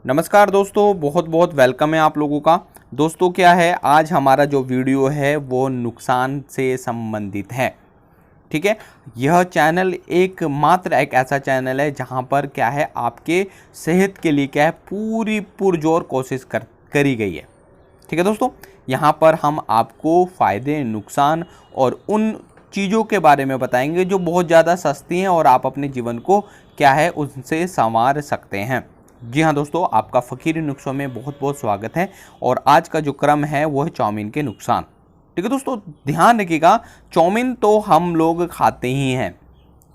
नमस्कार दोस्तों, बहुत बहुत वेलकम है आप लोगों का। दोस्तों क्या है, आज हमारा जो वीडियो है वो नुकसान से संबंधित है। ठीक है, यह चैनल एक ऐसा चैनल है जहां पर क्या है आपके सेहत के लिए क्या है पूरी पुरजोर कोशिश करी गई है। ठीक है दोस्तों, यहां पर हम आपको फ़ायदे, नुकसान और उन चीज़ों के बारे में बताएंगे जो बहुत ज़्यादा सस्ती हैं और आप अपने जीवन को क्या है उनसे संवार सकते हैं। जी हाँ दोस्तों, आपका फ़कीरी नुस्खों में बहुत बहुत स्वागत है। और आज का जो क्रम है वो है चाउमीन के नुकसान। ठीक है दोस्तों, ध्यान रखिएगा, चाउमीन तो हम लोग खाते ही हैं।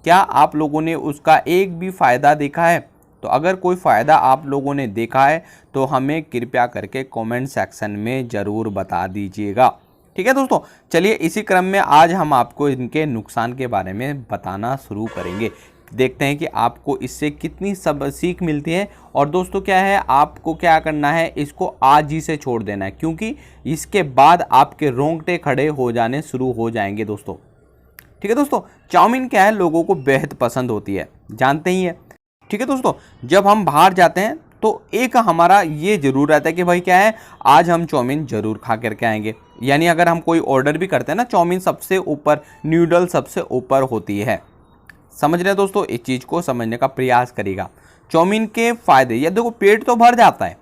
क्या आप लोगों ने उसका एक भी फ़ायदा देखा है? तो अगर कोई फ़ायदा आप लोगों ने देखा है तो हमें कृपया करके कमेंट सेक्शन में ज़रूर बता दीजिएगा। ठीक है दोस्तों, चलिए इसी क्रम में आज हम आपको इनके नुकसान के बारे में बताना शुरू करेंगे। देखते हैं कि आपको इससे कितनी सब सीख मिलती है। और दोस्तों क्या है, आपको क्या करना है, इसको आज ही से छोड़ देना है, क्योंकि इसके बाद आपके रोंगटे खड़े हो जाने शुरू हो जाएंगे दोस्तों। ठीक है दोस्तों, चाउमीन क्या है लोगों को बेहद पसंद होती है, जानते ही है। ठीक है दोस्तों, जब हम बाहर जाते हैं तो एक हमारा ये जरूर रहता है कि भाई क्या है, आज हम चाउमीन जरूर खा करके आएंगे। यानी अगर हम कोई ऑर्डर भी करते हैं ना, चाउमीन सबसे ऊपर, न्यूडल सबसे ऊपर होती है। समझ रहे हैं दोस्तों, इस चीज़ को समझने का प्रयास करिएगा। चाउमीन के फायदे, ये देखो, पेट तो भर जाता है,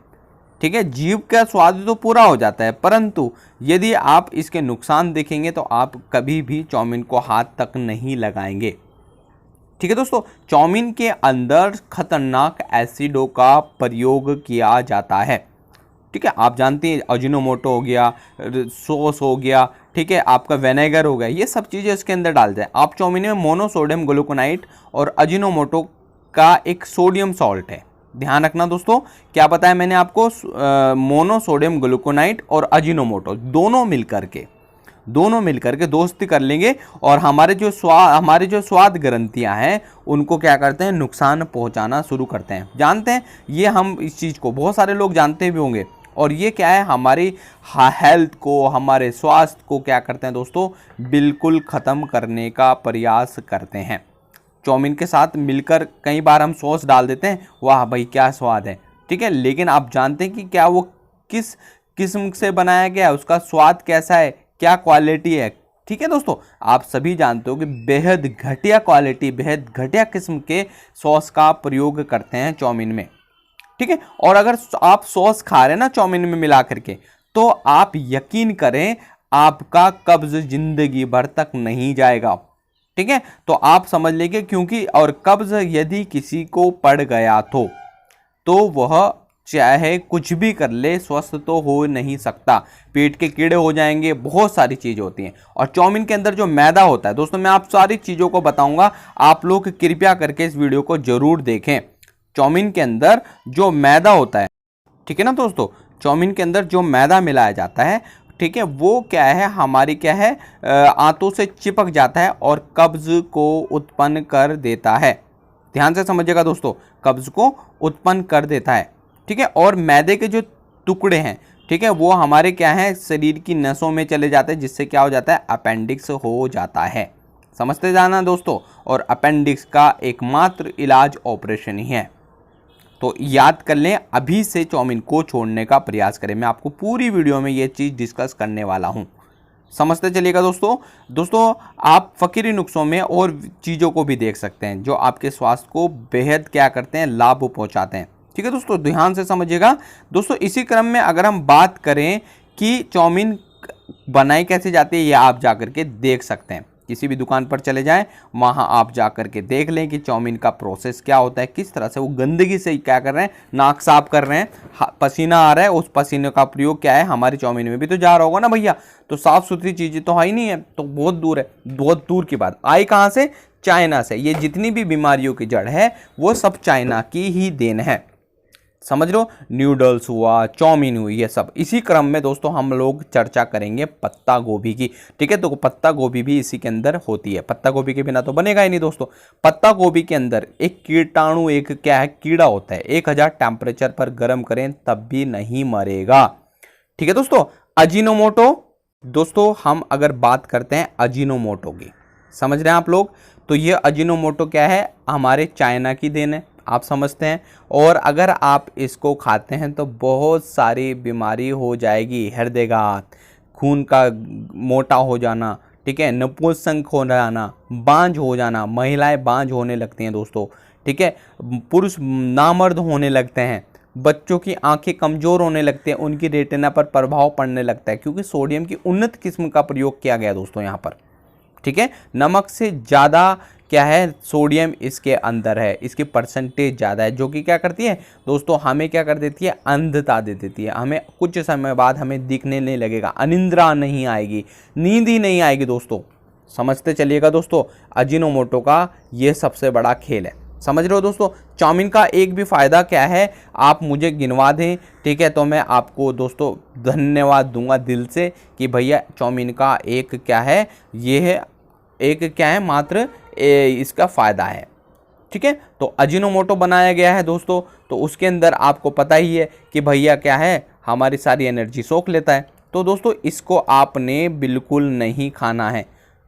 ठीक है, जीभ का स्वाद तो पूरा हो जाता है, परंतु यदि आप इसके नुकसान देखेंगे तो आप कभी भी चाउमीन को हाथ तक नहीं लगाएंगे। ठीक है दोस्तों, चाउमीन के अंदर खतरनाक एसिडों का प्रयोग किया जाता है। ठीक है, आप जानते हैं, अजीनोमोटो हो गया, सॉस हो गया, ठीक है, आपका विनेगर हो गया, ये सब चीज़ें इसके अंदर डालते हैं आप। चाउमीन में मोनोसोडियम ग्लूकोनाइट और अजीनोमोटो का एक सोडियम सॉल्ट है। ध्यान रखना दोस्तों, क्या बताया मैंने आपको, मोनोसोडियम ग्लूकोनाइट और अजीनोमोटो दोनों मिलकर के दोस्ती कर लेंगे और हमारे जो स्वाद ग्रंथियां हैं उनको क्या करते हैं, नुकसान पहुंचाना शुरू करते हैं। जानते हैं ये, हम इस चीज़ को बहुत सारे लोग जानते भी होंगे। और ये क्या है, हमारी हेल्थ को, हमारे स्वास्थ्य को क्या करते हैं दोस्तों, बिल्कुल ख़त्म करने का प्रयास करते हैं। चाउमीन के साथ मिलकर कई बार हम सॉस डाल देते हैं, वाह भाई क्या स्वाद है, ठीक है, लेकिन आप जानते हैं कि क्या वो किस किस्म से बनाया गया है, उसका स्वाद कैसा है, क्या क्वालिटी है। ठीक है दोस्तों, आप सभी जानते हो कि बेहद घटिया क्वालिटी, बेहद घटिया किस्म के सॉस का प्रयोग करते हैं चाउमीन में। ठीक है, और अगर आप सॉस खा रहे हैं ना चाउमीन में मिला करके, तो आप यकीन करें आपका कब्ज जिंदगी भर तक नहीं जाएगा। ठीक है, तो आप समझ लीजिए, क्योंकि और कब्ज यदि किसी को पड़ गया तो वह चाहे कुछ भी कर ले, स्वस्थ तो हो नहीं सकता। पेट के कीड़े हो जाएंगे, बहुत सारी चीज़ होती हैं। और चाउमीन के अंदर जो मैदा होता है दोस्तों, मैं आप सारी चीज़ों को बताऊंगा, आप लोग कृपया करके इस वीडियो को जरूर देखें। चाउमीन के अंदर जो मैदा होता है, ठीक है ना दोस्तों, चाउमीन के अंदर जो मैदा मिलाया जाता है, ठीक है, वो क्या है, हमारी क्या है, आंतों से चिपक जाता है और कब्ज को उत्पन्न कर देता है। ध्यान से समझिएगा दोस्तों, कब्ज को उत्पन्न कर देता है। ठीक है, और मैदे के जो टुकड़े हैं, ठीक है, वो हमारे क्या हैं, शरीर की नसों में चले जाते हैं, जिससे क्या हो जाता है, अपेंडिक्स हो जाता है। समझते जाना दोस्तों, और अपेंडिक्स का एकमात्र इलाज ऑपरेशन ही है। तो याद कर लें, अभी से चाउमीन को छोड़ने का प्रयास करें। मैं आपको पूरी वीडियो में ये चीज़ डिस्कस करने वाला हूँ, समझते चलिएगा दोस्तों। आप फ़कीरी नुस्खों में और चीज़ों को भी देख सकते हैं जो आपके स्वास्थ्य को बेहद क्या करते हैं, लाभ पहुँचाते हैं। ठीक है दोस्तों, ध्यान से समझिएगा दोस्तों। इसी क्रम में अगर हम बात करें कि चाउमीन बनाई कैसे जाती है, ये आप जा कर के देख सकते हैं। किसी भी दुकान पर चले जाएं, वहां आप जा कर के देख लें कि चाउमीन का प्रोसेस क्या होता है, किस तरह से वो गंदगी से क्या कर रहे हैं, नाक साफ कर रहे हैं, पसीना आ रहा है, उस पसीने का प्रयोग क्या है, हमारी चाउमीन में भी तो जा रहा होगा ना भैया। तो साफ़ सुथरी चीज़ें तो है ही नहीं है, तो बहुत दूर है, बहुत दूर की बात। आई कहाँ से, चाइना से। ये जितनी भी बीमारियों की जड़ है वो सब चाइना की ही देन है, समझ लो। न्यूडल्स हुआ, चाउमीन हुई, ये सब। इसी क्रम में दोस्तों हम लोग चर्चा करेंगे पत्ता गोभी की। ठीक है, तो पत्ता गोभी भी इसी के अंदर होती है, पत्ता गोभी के बिना तो बनेगा ही नहीं दोस्तों। पत्ता गोभी के अंदर एक कीटाणु, एक क्या है, कीड़ा होता है, 1000 टेम्परेचर पर गर्म करें तब भी नहीं मरेगा। ठीक है दोस्तों, अजीनोमोटो, दोस्तों हम अगर बात करते हैं अजीनोमोटो की, समझ रहे हैं आप लोग, तो ये अजीनोमोटो क्या है, हमारे चाइना की देन है। आप समझते हैं। और अगर आप इसको खाते हैं तो बहुत सारी बीमारी हो जाएगी, हृदयघात, खून का मोटा हो जाना, ठीक है, नपुंसक हो जाना, बांझ हो जाना, महिलाएं बांझ होने लगती हैं दोस्तों, ठीक है, पुरुष नामर्द होने लगते हैं, बच्चों की आंखें कमज़ोर होने लगती हैं, उनकी रेटिना पर प्रभाव पड़ने लगता है, क्योंकि सोडियम की उन्नत किस्म का प्रयोग किया गया दोस्तों यहाँ पर, ठीक है। नमक से ज़्यादा क्या है, सोडियम इसके अंदर है, इसकी परसेंटेज ज़्यादा है, जो कि क्या करती है दोस्तों, हमें क्या कर देती है, अंधता दे देती है, हमें कुछ समय बाद हमें दिखने नहीं लगेगा, अनिद्रा नहीं आएगी, नींद ही नहीं आएगी दोस्तों। समझते चलिएगा दोस्तों, अजीनोमोटो का ये सबसे बड़ा खेल है, समझ रहे हो दोस्तों। चाउमीन का एक भी फ़ायदा क्या है, आप मुझे गिनवा दें, ठीक है, तो मैं आपको दोस्तों धन्यवाद दूंगा दिल से कि भैया चाउमीन का एक क्या है, ये है एक क्या है, मात्र इसका फ़ायदा है, ठीक है। तो अजीनोमोटो बनाया गया है दोस्तों, तो उसके अंदर आपको पता ही है कि भैया क्या है, हमारी सारी एनर्जी सोख लेता है। तो दोस्तों इसको आपने बिल्कुल नहीं खाना है,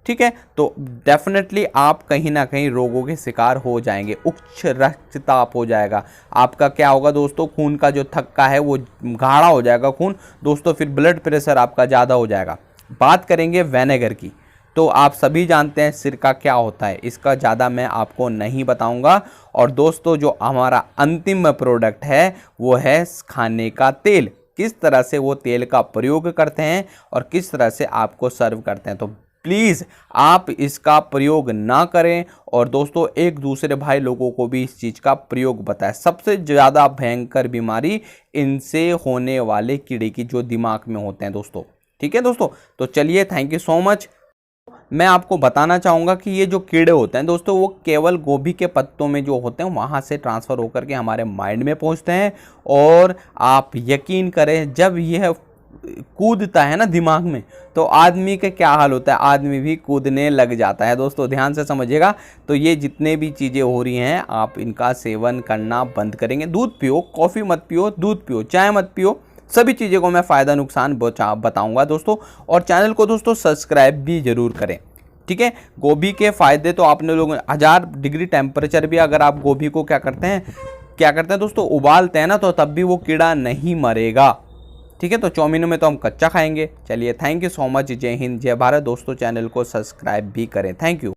ठीक है। तो डेफिनेटली आप कहीं ना कहीं रोगों के शिकार हो जाएंगे, उच्च रक्तचाप हो जाएगा आपका, क्या होगा दोस्तों, खून का जो थक्का है वो गाढ़ा हो जाएगा खून दोस्तों, फिर ब्लड प्रेशर आपका ज़्यादा हो जाएगा। बात करेंगे विनेगर की, तो आप सभी जानते हैं सिरका क्या होता है, इसका ज़्यादा मैं आपको नहीं बताऊंगा। और दोस्तों जो हमारा अंतिम प्रोडक्ट है वो है खाने का तेल, किस तरह से वो तेल का प्रयोग करते हैं और किस तरह से आपको सर्व करते हैं। तो प्लीज़ आप इसका प्रयोग ना करें, और दोस्तों एक दूसरे भाई लोगों को भी इस चीज़ का प्रयोग बताएं। सबसे ज़्यादा भयंकर बीमारी इनसे होने वाले कीड़े की जो दिमाग में होते हैं दोस्तों, ठीक है दोस्तों। तो चलिए, थैंक यू सो मच। मैं आपको बताना चाहूँगा कि ये जो कीड़े होते हैं दोस्तों, वो केवल गोभी के पत्तों में जो होते हैं वहाँ से ट्रांसफ़र होकर के हमारे माइंड में पहुँचते हैं। और आप यकीन करें, जब यह कूदता है ना दिमाग में, तो आदमी का क्या हाल होता है, आदमी भी कूदने लग जाता है दोस्तों, ध्यान से समझिएगा। तो ये जितने भी चीज़ें हो रही हैं, आप इनका सेवन करना बंद करेंगे। दूध पियो, कॉफ़ी मत पियो, दूध पियो, चाय मत पियो, सभी चीज़ों को मैं फ़ायदा नुकसान बताऊंगा दोस्तों। और चैनल को दोस्तों सब्सक्राइब भी ज़रूर करें, ठीक है। गोभी के फ़ायदे तो आपने लोग 1000 डिग्री टेम्परेचर भी अगर आप गोभी को क्या करते हैं दोस्तों, उबालते हैं ना, तो तब भी वो कीड़ा नहीं मरेगा, ठीक है। तो चाउमीन में तो हम कच्चा खाएंगे। चलिए, थैंक यू सो मच, जय हिंद, जय भारत दोस्तों। चैनल को सब्सक्राइब भी करें, थैंक यू।